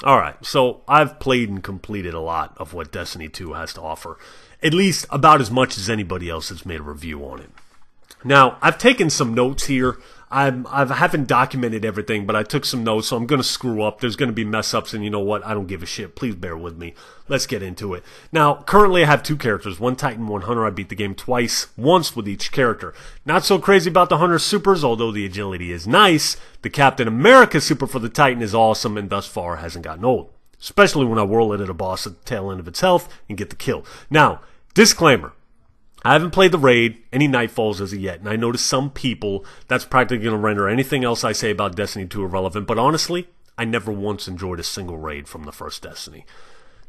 Alright, so I've played and completed a lot of what Destiny 2 has to offer. At least about as much as anybody else that's made a review on it. Now, I've taken some notes here. I haven't documented everything, but I took some notes, so I'm going to screw up. There's going to be mess-ups, and you know what? I don't give a shit. Please bear with me. Let's get into it. Now, currently I have two characters, one Titan, one Hunter. I beat the game twice, once with each character. Not so crazy about the Hunter supers, although the agility is nice. The Captain America super for the Titan is awesome, and thus far hasn't gotten old. Especially when I whirl it at a boss at the tail end of its health and get the kill. Now, disclaimer. I haven't played the raid, any Nightfalls as of yet, and I noticed some people, that's practically going to render anything else I say about Destiny 2 irrelevant, but honestly, I never once enjoyed a single raid from the first Destiny.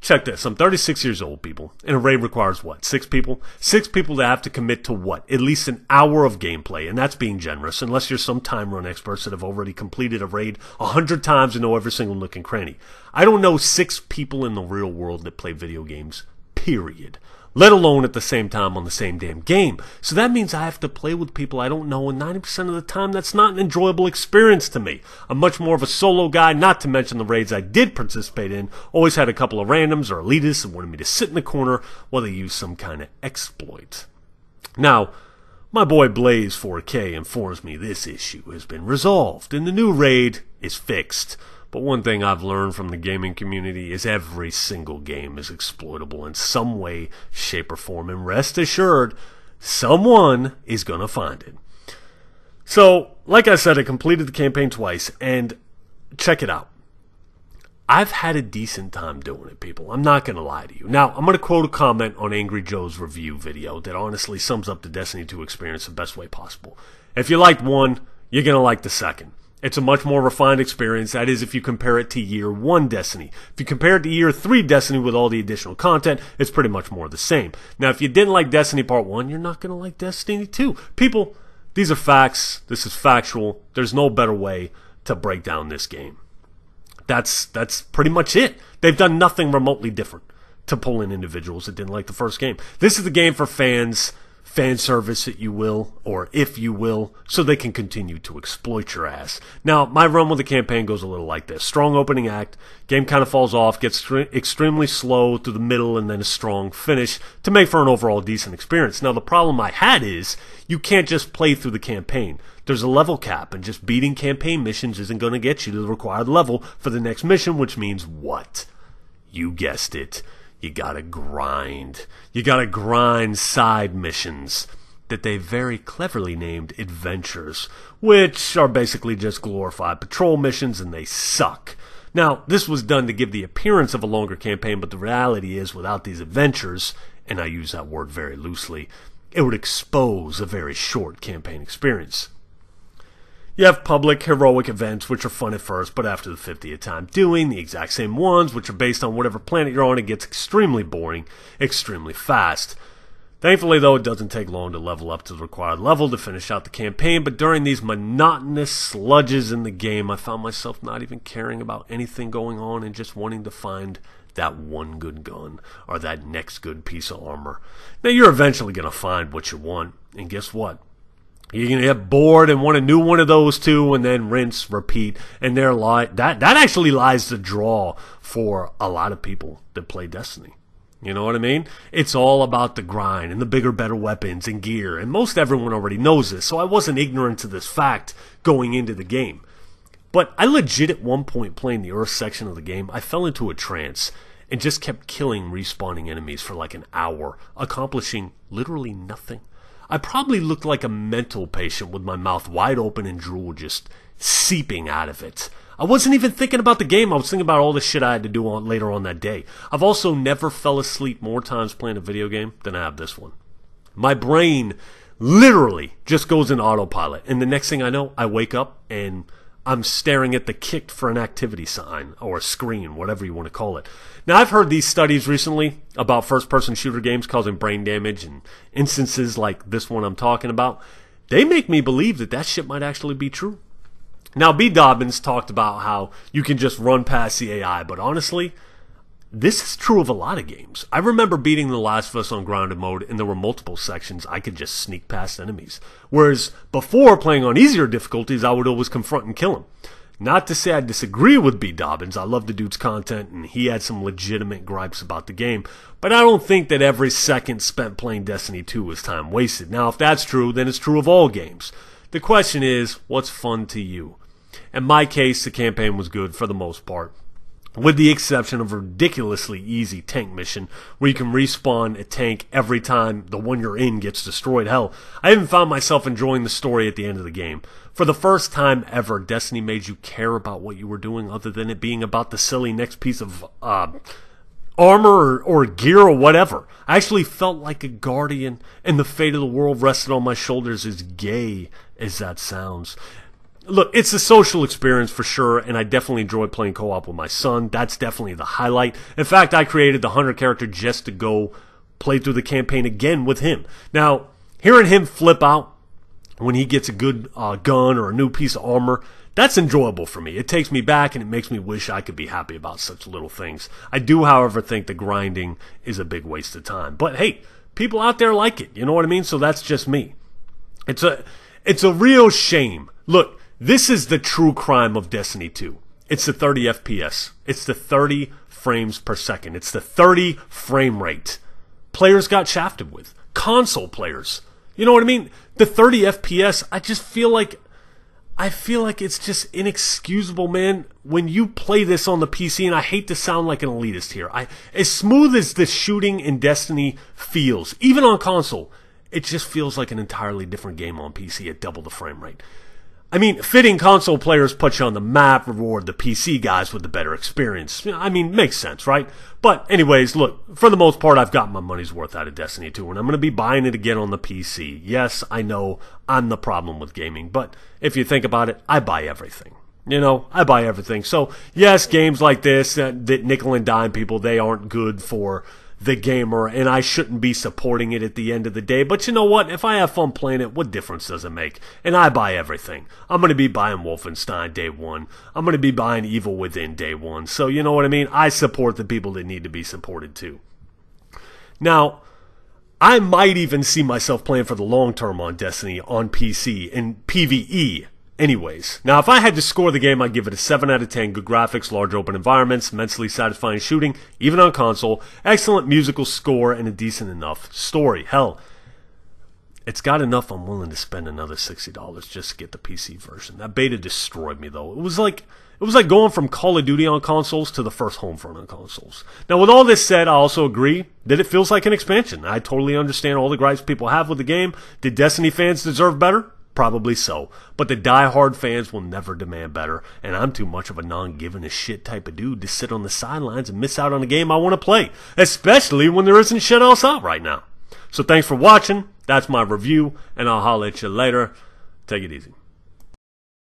Check this, I'm 36 years old, people, and a raid requires what, 6 people? 6 people that have to commit to what? At least an hour of gameplay, and that's being generous, unless you're some time run experts that have already completed a raid 100 times and know every single nook and cranny. I don't know 6 people in the real world that play video games, period. Let alone at the same time on the same damn game. So that means I have to play with people I don't know, and 90% of the time that's not an enjoyable experience to me. I'm much more of a solo guy, not to mention the raids I did participate in. Always had a couple of randoms or elitists that wanted me to sit in the corner while they used some kind of exploit. Now, my boy Blaze 4K informs me this issue has been resolved, and the new raid is fixed. But one thing I've learned from the gaming community is every single game is exploitable in some way, shape, or form. And rest assured, someone is going to find it. So, like I said, I completed the campaign twice. And check it out. I've had a decent time doing it, people. I'm not going to lie to you. Now, I'm going to quote a comment on Angry Joe's review video that honestly sums up the Destiny 2 experience the best way possible. If you liked one, you're going to like the second. It's a much more refined experience, that is if you compare it to Year 1 Destiny. If you compare it to Year 3 Destiny with all the additional content, it's pretty much more the same. Now, if you didn't like Destiny Part 1, you're not going to like Destiny 2. People, these are facts. This is factual. There's no better way to break down this game. That's pretty much it. They've done nothing remotely different to pull in individuals that didn't like the first game. This is the game for fans, fan service, if you will, so they can continue to exploit your ass. Now, my run with the campaign goes a little like this. Strong opening act, game kind of falls off, gets extremely slow through the middle, and then a strong finish to make for an overall decent experience. Now, the problem I had is, you can't just play through the campaign. There's a level cap, and just beating campaign missions isn't going to get you to the required level for the next mission, which means what? You guessed it. You gotta grind. You gotta grind side missions that they very cleverly named adventures, which are basically just glorified patrol missions, and they suck. Now, this was done to give the appearance of a longer campaign, but the reality is without these adventures, and I use that word very loosely, it would expose a very short campaign experience. You have public, heroic events, which are fun at first, but after the 50th time doing the exact same ones, which are based on whatever planet you're on, it gets extremely boring, extremely fast. Thankfully, though, it doesn't take long to level up to the required level to finish out the campaign, but during these monotonous sludges in the game, I found myself not even caring about anything going on and just wanting to find that one good gun or that next good piece of armor. Now, you're eventually going to find what you want, and guess what? You're going to get bored and want a new one of those too, and then rinse, repeat, and that actually lies the draw for a lot of people that play Destiny. You know what I mean? It's all about the grind and the bigger, better weapons and gear, and most everyone already knows this, so I wasn't ignorant to this fact going into the game. But I legit at one point playing the Earth section of the game, I fell into a trance and just kept killing respawning enemies for like an hour, accomplishing literally nothing. I probably looked like a mental patient with my mouth wide open and drool just seeping out of it. I wasn't even thinking about the game. I was thinking about all the shit I had to do later on that day. I've also never fell asleep more times playing a video game than I have this one. My brain literally just goes in autopilot, and the next thing I know, I wake up and I'm staring at the kicked for an activity sign or a screen, whatever you want to call it. Now, I've heard these studies recently about first-person shooter games causing brain damage, and instances like this one I'm talking about, they make me believe that that shit might actually be true. Now, B. Dobbins talked about how you can just run past the AI, but honestly, this is true of a lot of games. I remember beating The Last of Us on grounded mode, and there were multiple sections I could just sneak past enemies. Whereas before, playing on easier difficulties, I would always confront and kill them. Not to say I disagree with B. Dobbins. I love the dude's content, and he had some legitimate gripes about the game. But I don't think that every second spent playing Destiny 2 is time wasted. Now, if that's true, then it's true of all games. The question is, what's fun to you? In my case, the campaign was good for the most part, with the exception of a ridiculously easy tank mission where you can respawn a tank every time the one you're in gets destroyed. Hell, I even found myself enjoying the story at the end of the game. For the first time ever, Destiny made you care about what you were doing other than it being about the silly next piece of armor or gear or whatever. I actually felt like a guardian, and the fate of the world rested on my shoulders, as gay as that sounds. Look, it's a social experience for sure, and I definitely enjoy playing co-op with my son. That's definitely the highlight. In fact, I created the Hunter character just to go play through the campaign again with him. Now, hearing him flip out when he gets a good gun or a new piece of armor, that's enjoyable for me. It takes me back, and it makes me wish I could be happy about such little things. I do, however, think the grinding is a big waste of time. But hey, people out there like it. You know what I mean? So that's just me. It's a real shame. Look, this is the true crime of Destiny 2. It's the 30 FPS. It's the 30 frames per second. It's the 30 frame rate. Players got shafted with. Console players. You know what I mean? The 30 FPS, I feel like it's just inexcusable, man. When you play this on the PC, and I hate to sound like an elitist here, as smooth as the shooting in Destiny feels, even on console, it just feels like an entirely different game on PC at double the frame rate. I mean, fitting console players put you on the map, reward the PC guys with the better experience. I mean, makes sense, right? But anyways, look, for the most part, I've gotten my money's worth out of Destiny 2, and I'm going to be buying it again on the PC. Yes, I know I'm the problem with gaming, but if you think about it, I buy everything. You know, I buy everything. So, yes, games like this, that nickel and dime people, they aren't good for the gamer, and I shouldn't be supporting it at the end of the day. But you know what? If I have fun playing it, what difference does it make? And I buy everything. I'm going to be buying Wolfenstein day one. I'm going to be buying Evil Within day one. So you know what I mean? I support the people that need to be supported too. Now, I might even see myself playing for the long term on Destiny on PC in PvE. Anyways, now if I had to score the game, I'd give it a 7 out of 10. Good graphics, large open environments, immensely satisfying shooting, even on console, excellent musical score, and a decent enough story. Hell, it's got enough I'm willing to spend another $60 just to get the PC version. That beta destroyed me, though. It was like going from Call of Duty on consoles to the first Homefront on consoles. Now, with all this said, I also agree that it feels like an expansion. I totally understand all the gripes people have with the game. Did Destiny fans deserve better? Probably so, but the die-hard fans will never demand better, and I'm too much of a non-giving-a-shit type of dude to sit on the sidelines and miss out on a game I want to play, especially when there isn't shit else out right now. So thanks for watching. That's my review, and I'll holler at you later. Take it easy.